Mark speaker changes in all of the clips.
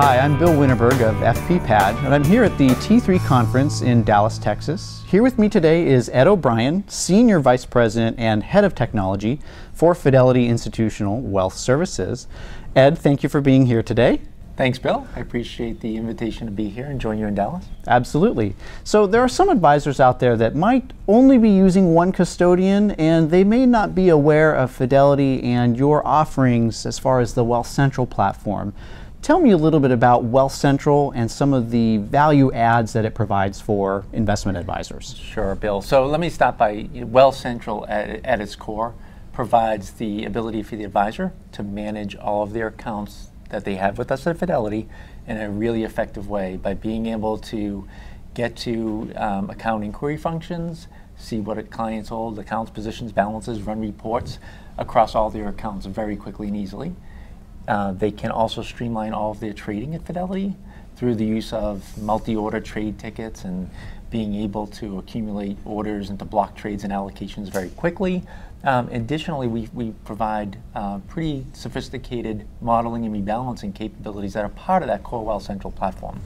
Speaker 1: Hi, I'm Bill Winterberg of FPPad, and I'm here at the T3 conference in Dallas, Texas. Here with me today is Ed O'Brien, Senior Vice President and Head of Technology for Fidelity Institutional Wealth Services. Ed, thank you for being here today.
Speaker 2: Thanks, Bill. I appreciate the invitation to be here and join you in Dallas.
Speaker 1: Absolutely. So there are some advisors out there that might only be using one custodian, and they may not be aware of Fidelity and your offerings as far as the Wealth Central platform. Tell me a little bit about Wealth Central and some of the value adds that it provides for investment advisors.
Speaker 2: Sure, Bill. So let me start by Wealth Central at its core provides the ability for the advisor to manage all of their accounts that they have with us at Fidelity in a really effective way by being able to get to account inquiry functions, see what clients hold, accounts, positions, balances, run reports across all their accounts very quickly and easily. They can also streamline all of their trading at Fidelity through the use of multi-order trade tickets and being able to accumulate orders into block trades and allocations very quickly. Additionally, we provide pretty sophisticated modeling and rebalancing capabilities that are part of that core Wealth Central platform.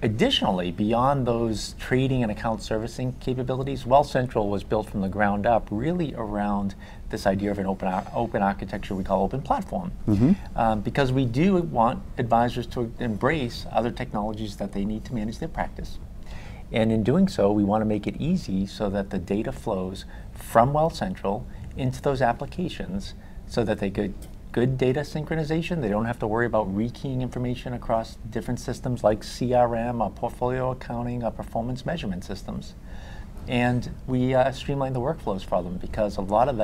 Speaker 2: Additionally, beyond those trading and account servicing capabilities, Wealth Central was built from the ground up really around this idea of an open architecture we call open platform. Because we do want advisors to embrace other technologies that they need to manage their practice. And in doing so, we want to make it easy so that the data flows from Wealth Central into those applications so that they get good data synchronization. They don't have to worry about rekeying information across different systems like CRM, portfolio accounting, performance measurement systems. And we streamline the workflows for them because a lot of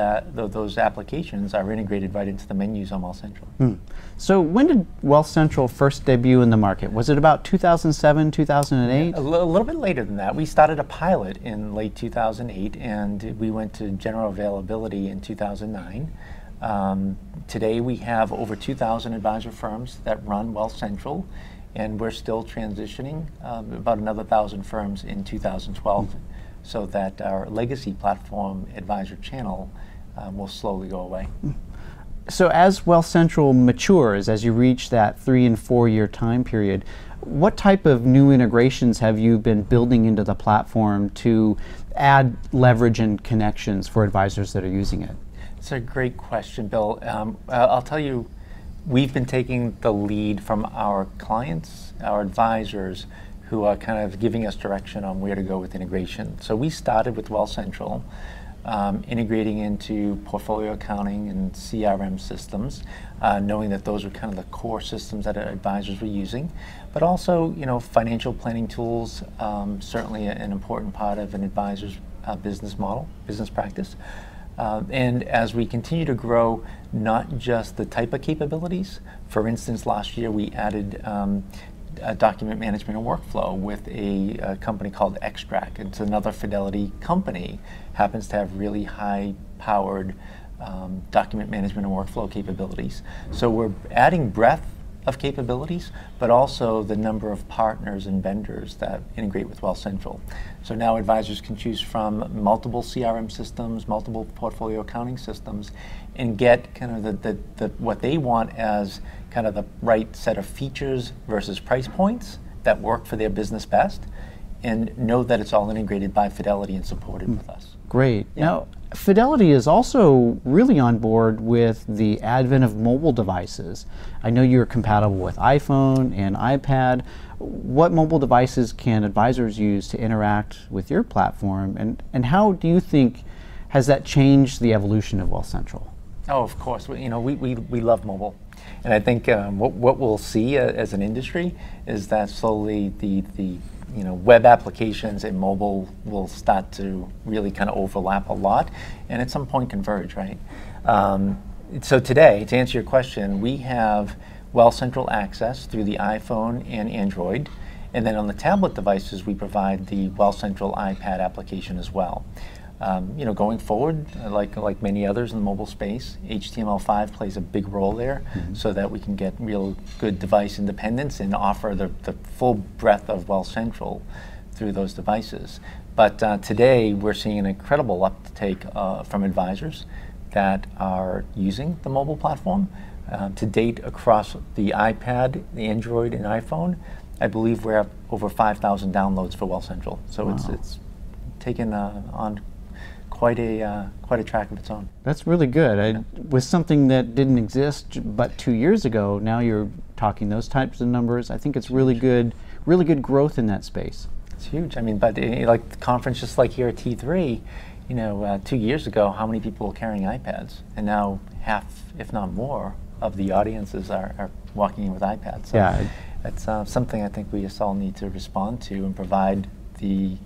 Speaker 2: those applications are integrated right into the menus on Wealth Central.
Speaker 1: So when did Wealth Central first debut in the market? Was it about 2007, 2008?
Speaker 2: A little bit later than that. We started a pilot in late 2008 and we went to general availability in 2009. Today we have over 2,000 advisor firms that run Wealth Central, and we're still transitioning about another 1,000 firms in 2012, so that our legacy platform advisor channel will slowly go away.
Speaker 1: So as Wealth Central matures, as you reach that 3 and 4 year time period, what type of new integrations have you been building into the platform to add leverage and connections for advisors that are using it?
Speaker 2: It's a great question, Bill. I'll tell you, we've been taking the lead from our clients, our advisors, who are kind of giving us direction on where to go with integration. So we started with Wealth Central, integrating into portfolio accounting and CRM systems, knowing that those were kind of the core systems that our advisors were using. But also, financial planning tools, certainly an important part of an advisor's business model, business practice. And as we continue to grow, not just the type of capabilities. For instance, last year we added document management and workflow with a company called Extract. It's another Fidelity company, happens to have really high-powered document management and workflow capabilities. So we're adding breadth of capabilities, but also the number of partners and vendors that integrate with Wealth Central. So now advisors can choose from multiple CRM systems, multiple portfolio accounting systems, and get kind of what they want as kind of the right set of features versus price points that work for their business best, and know that it's all integrated by Fidelity and supported with us.
Speaker 1: Great. Yeah. Now, Fidelity is also really on board with the advent of mobile devices. I know you're compatible with iPhone and iPad. What mobile devices can advisors use to interact with your platform, and how do you think has that changed the evolution of Wealth Central?
Speaker 2: Oh, of course. We love mobile. And I think what we'll see as an industry is that slowly the web applications and mobile will start to really kind of overlap a lot and at some point converge, right? So today, to answer your question, we have Wealth Central access through the iPhone and Android, and then on the tablet devices we provide the Wealth Central iPad application as well. Going forward, like many others in the mobile space, HTML5 plays a big role there, so that we can get real good device independence and offer the full breadth of Wealth Central through those devices. But today we're seeing an incredible uptake from advisors that are using the mobile platform. To date, across the iPad, the Android, and iPhone, I believe we're at over 5,000 downloads for Wealth Central. So
Speaker 1: wow.
Speaker 2: it's taken on quite a track of its own.
Speaker 1: That's really good. With something that didn't exist but 2 years ago, now you're talking those types of numbers. I think it's really good growth in that space.
Speaker 2: It's huge. I mean, but like the conference, just like here at T3, 2 years ago, how many people were carrying iPads? And now half, if not more, of the audiences are walking in with iPads. So
Speaker 1: yeah.
Speaker 2: It's something I think we just all need to respond to and provide the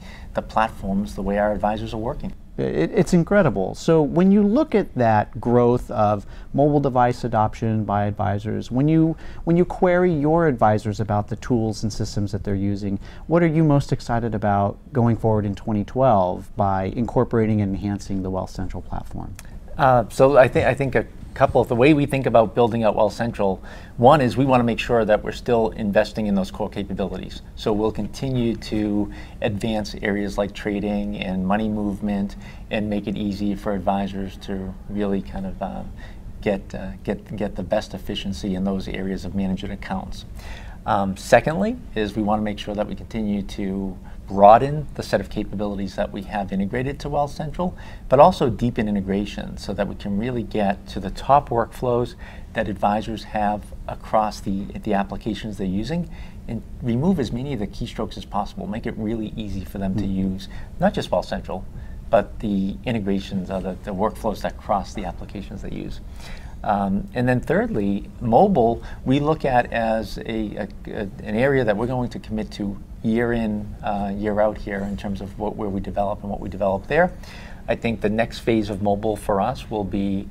Speaker 2: platforms the way our advisors are working.
Speaker 1: It's incredible. So when you look at that growth of mobile device adoption by advisors, when you query your advisors about the tools and systems that they're using, what are you most excited about going forward in 2012 by incorporating and enhancing the Wealth Central platform?
Speaker 2: So I think a couple of the way we think about building out Wealth Central, one is we want to make sure that we're still investing in those core capabilities. So we'll continue to advance areas like trading and money movement and make it easy for advisors to really kind of get the best efficiency in those areas of managing accounts. Secondly is we want to make sure that we continue to broaden the set of capabilities that we have integrated to Wealth Central, but also deepen integration so that we can really get to the top workflows that advisors have across the applications they're using and remove as many of the keystrokes as possible, make it really easy for them to use, not just Wealth Central, but the integrations of the workflows that cross the applications they use. And then thirdly, mobile, we look at as an area that we're going to commit to year in, year out here in terms of where we develop and what we develop there. I think the next phase of mobile for us will be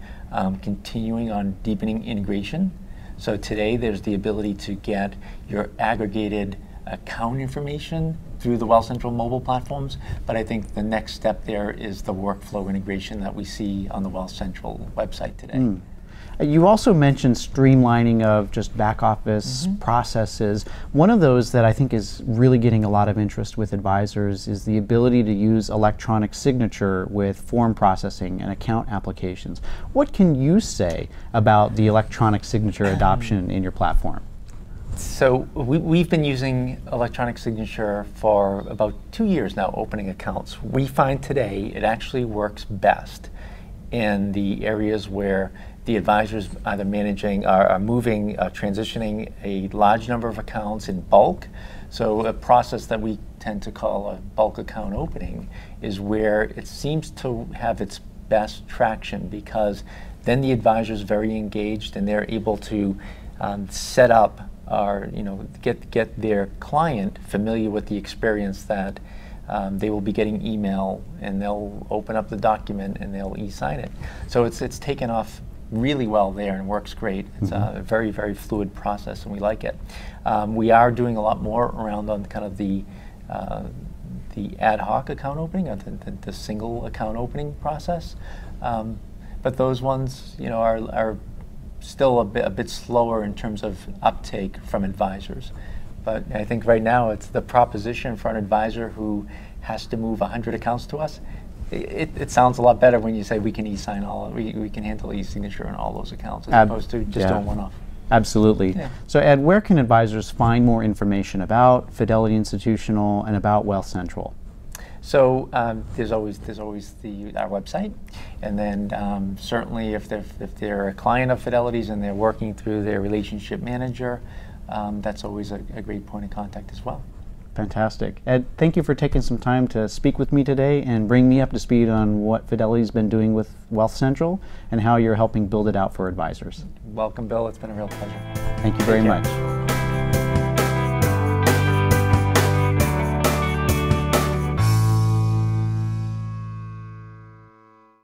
Speaker 2: continuing on deepening integration. So today there's the ability to get your aggregated account information through the Wealth Central mobile platforms, but I think the next step there is the workflow integration that we see on the Wealth Central website today.
Speaker 1: You also mentioned streamlining of just back office processes. One of those that I think is really getting a lot of interest with advisors is the ability to use electronic signature with form processing and account applications. What can you say about the electronic signature adoption in your platform?
Speaker 2: So we've been using electronic signature for about 2 years now, opening accounts. We find today it actually works best in the areas where the advisors either managing, are moving, transitioning a large number of accounts in bulk. So a process that we tend to call a bulk account opening is where it seems to have its best traction, because then the advisor is very engaged and they're able to set up or get their client familiar with the experience that they will be getting email, and they'll open up the document and they'll e-sign it. So it's taken off really well there and works great. It's a very, very fluid process and we like it. We are doing a lot more around on kind of the ad hoc account opening, or the single account opening process. But those ones are still a bit slower in terms of uptake from advisors. But I think right now it's the proposition for an advisor who has to move 100 accounts to us. It sounds a lot better when you say we can e-sign we can handle e-signature on all those accounts as opposed to just doing one-off.
Speaker 1: Absolutely.
Speaker 2: Yeah.
Speaker 1: So Ed, where can advisors find more information about Fidelity Institutional and about Wealth Central?
Speaker 2: So there's always our website, and then certainly if they're a client of Fidelity's and they're working through their relationship manager, that's always a great point of contact as well.
Speaker 1: Fantastic. Ed, thank you for taking some time to speak with me today and bring me up to speed on what Fidelity's been doing with Wealth Central and how you're helping build it out for advisors.
Speaker 2: Welcome, Bill. It's been a real pleasure.
Speaker 1: Thank you very much.